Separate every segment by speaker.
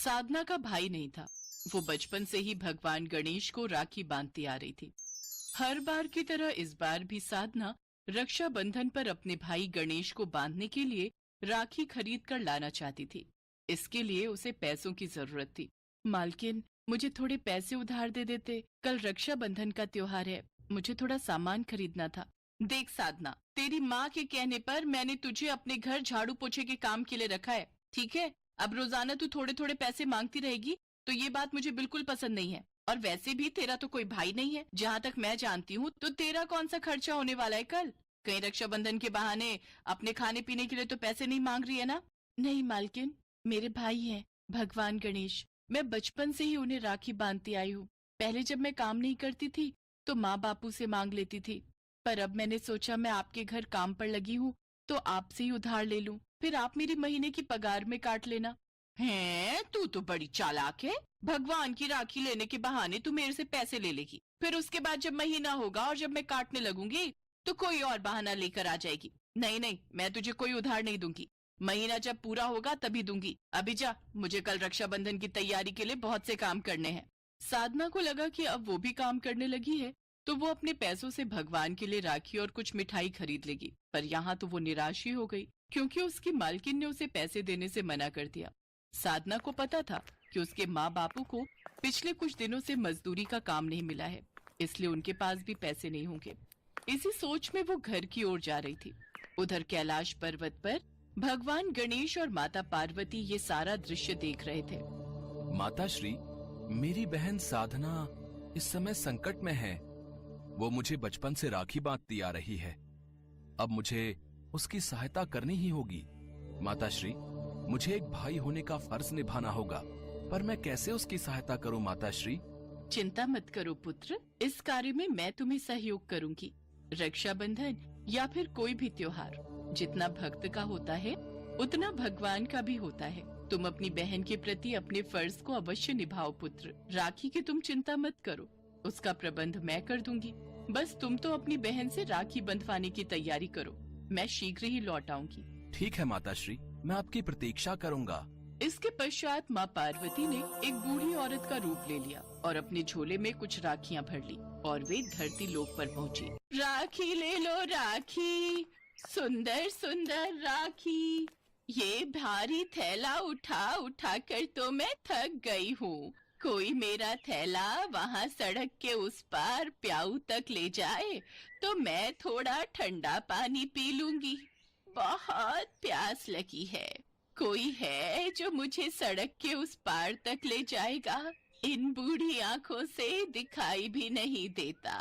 Speaker 1: साधना का भाई नहीं था। वो बचपन से ही भगवान गणेश को राखी बांधती आ रही थी। हर बार की तरह इस बार भी साधना रक्षाबंधन पर अपने भाई गणेश को बांधने के लिए राखी खरीद कर लाना चाहती थी। इसके लिए उसे पैसों की जरूरत थी। मालकिन, मुझे थोड़े पैसे उधार दे देते। कल रक्षाबंधन का त्योहार है, मुझे थोड़ा सामान खरीदना था। देख साधना, तेरी माँ के कहने पर मैंने तुझे अपने घर झाड़ू पोछे के काम के लिए रखा है, ठीक है? अब रोजाना तू थोड़े थोड़े पैसे मांगती रहेगी तो ये बात मुझे बिल्कुल पसंद नहीं है। और वैसे भी तेरा तो कोई भाई नहीं है। जहाँ तक मैं जानती हूँ तो तेरा कौन सा खर्चा होने वाला है कल? कहीं रक्षाबंधन के बहाने अपने खाने पीने के लिए तो पैसे नहीं मांग रही है ना? नहीं मालकिन, मेरे भाई हैं भगवान गणेश। मैं बचपन से ही उन्हें राखी बांधती आई हूँ। पहले जब मैं काम नहीं करती थी तो माँ बापू से मांग लेती थी, पर अब मैंने सोचा मैं आपके घर काम पर लगी हूँ तो आपसे ही उधार ले लूं, फिर आप मेरी महीने की पगार में काट लेना। हैं, तू तो बड़ी चालाक है। भगवान की राखी लेने के बहाने तू मेरे से पैसे ले लेगी, फिर उसके बाद जब महीना होगा और जब मैं काटने लगूंगी तो कोई और बहाना लेकर आ जाएगी। नहीं नहीं, मैं तुझे कोई उधार नहीं दूंगी। महीना जब पूरा होगा तभी दूंगी। अभी जा, मुझे कल रक्षाबंधन की तैयारी के लिए बहुत से काम करने हैं। साधना को लगा कि अब वो भी काम करने लगी है तो वो अपने पैसों से भगवान के लिए राखी और कुछ मिठाई खरीद लेगी। पर यहाँ तो वो निराश ही हो गई क्योंकि उसकी मालकिन ने उसे पैसे देने से मना कर दिया। साधना को पता था कि उसके माँ बापू को पिछले कुछ दिनों से मजदूरी का काम नहीं मिला है, इसलिए उनके पास भी पैसे नहीं होंगे। इसी सोच में वो घर की ओर जा रही थी। उधर कैलाश पर्वत पर भगवान गणेश और माता पार्वती ये सारा दृश्य देख रहे थे।
Speaker 2: माता श्री, मेरी बहन साधना इस समय संकट में है। वो मुझे बचपन से राखी बांधती आ रही है। अब मुझे उसकी सहायता करनी ही होगी। माता श्री, मुझे एक भाई होने का फर्ज निभाना होगा, पर मैं कैसे उसकी सहायता करूं माता श्री?
Speaker 1: चिंता मत करो पुत्र, इस कार्य में मैं तुम्हें सहयोग करूंगी। रक्षाबंधन या फिर कोई भी त्योहार जितना भक्त का होता है उतना भगवान का भी होता है। तुम अपनी बहन के प्रति अपने फर्ज को अवश्य निभाओ पुत्र। राखी की तुम चिंता मत करो, उसका प्रबंध मैं कर दूंगी। बस तुम तो अपनी बहन से राखी बंधवाने की तैयारी करो, मैं शीघ्र ही लौट आऊंगी।
Speaker 2: ठीक है माता श्री, मैं आपकी प्रतीक्षा करूंगा।
Speaker 1: इसके पश्चात माँ पार्वती ने एक बूढ़ी औरत का रूप ले लिया और अपने झोले में कुछ राखियाँ भर ली और वे धरती लोक पर पहुँची। राखी ले लो राखी, सुंदर सुंदर राखी। ये भारी थैला उठा उठा कर तो मैं थक गई हूँ। कोई मेरा थैला वहाँ सड़क के उस पार प्याऊ तक ले जाए तो मैं थोड़ा ठंडा पानी पी लूंगी। बहुत प्यास लगी है। कोई है जो मुझे सड़क के उस पार तक ले जाएगा? इन बूढ़ी आंखों से दिखाई भी नहीं देता।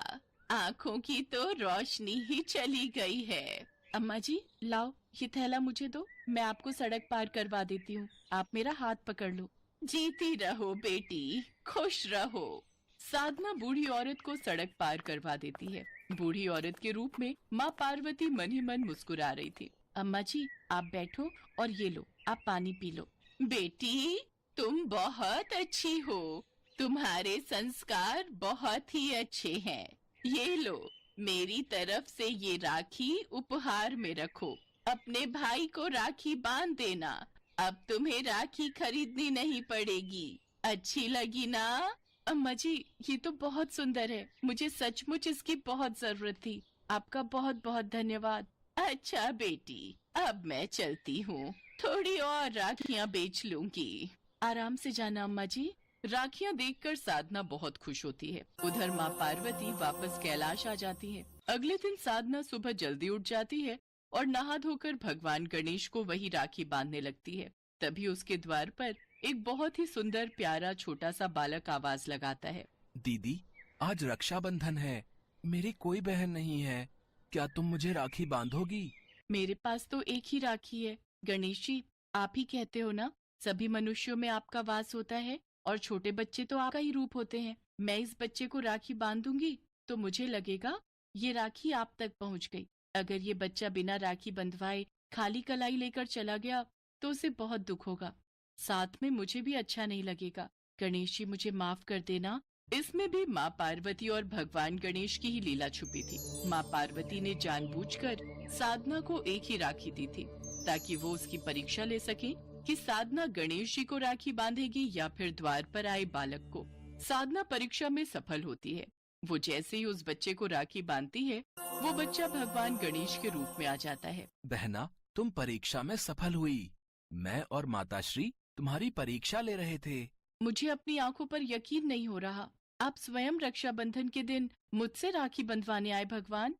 Speaker 1: आंखों की तो रोशनी ही चली गई है। अम्मा जी, लाओ ये थैला मुझे दो, मैं आपको सड़क पार करवा देती हूँ। आप मेरा हाथ पकड़ लो। जीती रहो बेटी, खुश रहो। साधना बूढ़ी औरत को सड़क पार करवा देती है। बूढ़ी औरत के रूप में माँ पार्वती मन ही मन मुस्कुरा रही थी। अम्मा जी, आप बैठो और ये लो, आप पानी पी लो। बेटी, तुम बहुत अच्छी हो। तुम्हारे संस्कार बहुत ही अच्छे हैं। ये लो, मेरी तरफ से ये राखी उपहार में रखो। अपने भाई को राखी बांध देना। अब तुम्हें राखी खरीदनी नहीं पड़ेगी। अच्छी लगी ना? अम्मा जी, ये तो बहुत सुंदर है। मुझे सचमुच इसकी बहुत जरूरत थी। आपका बहुत बहुत धन्यवाद। अच्छा बेटी, अब मैं चलती हूँ। थोड़ी और राखियाँ बेच लूंगी। आराम से जाना अम्मा जी। राखियाँ देखकर साधना बहुत खुश होती है। उधर माँ पार्वती वापस कैलाश आ जाती है। अगले दिन साधना सुबह जल्दी उठ जाती है और नहा धोकर भगवान गणेश को वही राखी बांधने लगती है। तभी उसके द्वार पर एक बहुत ही सुंदर प्यारा छोटा सा बालक आवाज लगाता है।
Speaker 2: दीदी, आज रक्षाबंधन है, मेरी कोई बहन नहीं है, क्या तुम मुझे राखी बांधोगी?
Speaker 1: मेरे पास तो एक ही राखी है। गणेश जी, आप ही कहते हो ना, सभी मनुष्यों में आपका वास होता है और छोटे बच्चे तो आपका ही रूप होते हैं। मैं इस बच्चे को राखी बांधूंगी तो मुझे लगेगा ये राखी आप तक पहुंच गई। अगर ये बच्चा बिना राखी बंधवाए खाली कलाई लेकर चला गया तो उसे बहुत दुख होगा, साथ में मुझे भी अच्छा नहीं लगेगा। गणेश जी, मुझे माफ कर देना। इसमें भी माँ पार्वती और भगवान गणेश की ही लीला छुपी थी। माँ पार्वती ने जानबूझकर साधना को एक ही राखी दी थी ताकि वो उसकी परीक्षा ले सके कि साधना गणेश जी को राखी बांधेगी या फिर द्वार पर आए बालक को। साधना परीक्षा में सफल होती है। वो जैसे ही उस बच्चे को राखी बांधती है, वो बच्चा भगवान गणेश के रूप में आ जाता है।
Speaker 2: बहना, तुम परीक्षा में सफल हुई। मैं और माताश्री तुम्हारी परीक्षा ले रहे थे।
Speaker 1: मुझे अपनी आंखों पर यकीन नहीं हो रहा। आप स्वयं रक्षाबंधन के दिन मुझसे राखी बंधवाने आए भगवान।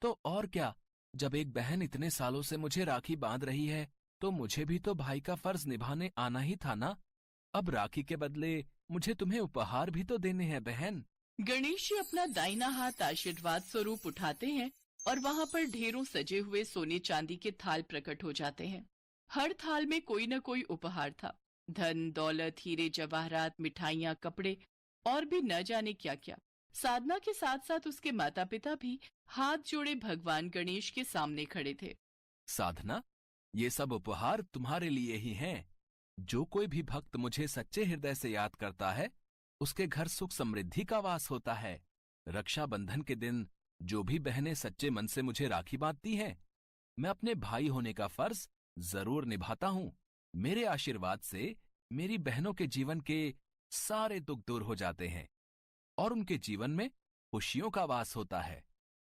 Speaker 2: तो और क्या, जब एक बहन इतने सालों से मुझे राखी बांध रही है, तो मुझे भी तो भाई का फर्ज निभाने आना ही था ना। अब राखी के बदले मुझे तुम्हें उपहार भी तो देने हैं बहन।
Speaker 1: गणेश जी अपना दाहिना हाथ आशीर्वाद स्वरूप उठाते हैं और वहाँ पर ढेरों सजे हुए सोने चांदी के थाल प्रकट हो जाते हैं। हर थाल में कोई न कोई उपहार था। धन, दौलत, हीरे, जवाहरात, मिठाइयाँ, कपड़े और भी न जाने क्या क्या। साधना के साथ साथ उसके माता पिता भी हाथ जोड़े भगवान गणेश के सामने खड़े थे।
Speaker 2: साधना, ये सब उपहार तुम्हारे लिए ही हैं। जो कोई भी भक्त मुझे सच्चे हृदय से याद करता है, उसके घर सुख समृद्धि का वास होता है। रक्षाबंधन के दिन जो भी बहनें सच्चे मन से मुझे राखी बांधती हैं, मैं अपने भाई होने का फर्ज जरूर निभाता हूँ। मेरे आशीर्वाद से मेरी बहनों के जीवन के सारे दुख दूर हो जाते हैं और उनके जीवन में खुशियों का वास होता है।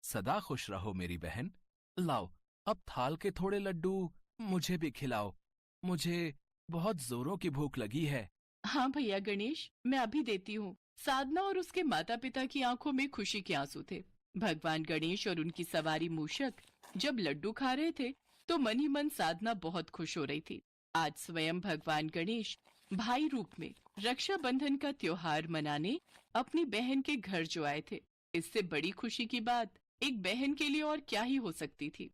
Speaker 2: सदा खुश रहो मेरी बहन। लाओ, अब थाल के थोड़े लड्डू मुझे भी खिलाओ। मुझे बहुत जोरों की भूख लगी है।
Speaker 1: हाँ भैया गणेश, मैं अभी देती हूँ। साधना और उसके माता पिता की आंखों में खुशी के आंसू थे। भगवान गणेश और उनकी सवारी मूषक जब लड्डू खा रहे थे, तो मन ही मन साधना बहुत खुश हो रही थी। आज स्वयं भगवान गणेश भाई रूप में रक्षाबंधन का त्योहार मनाने अपनी बहन के घर जो आए थे। इससे बड़ी खुशी की बात एक बहन के लिए और क्या ही हो सकती थी।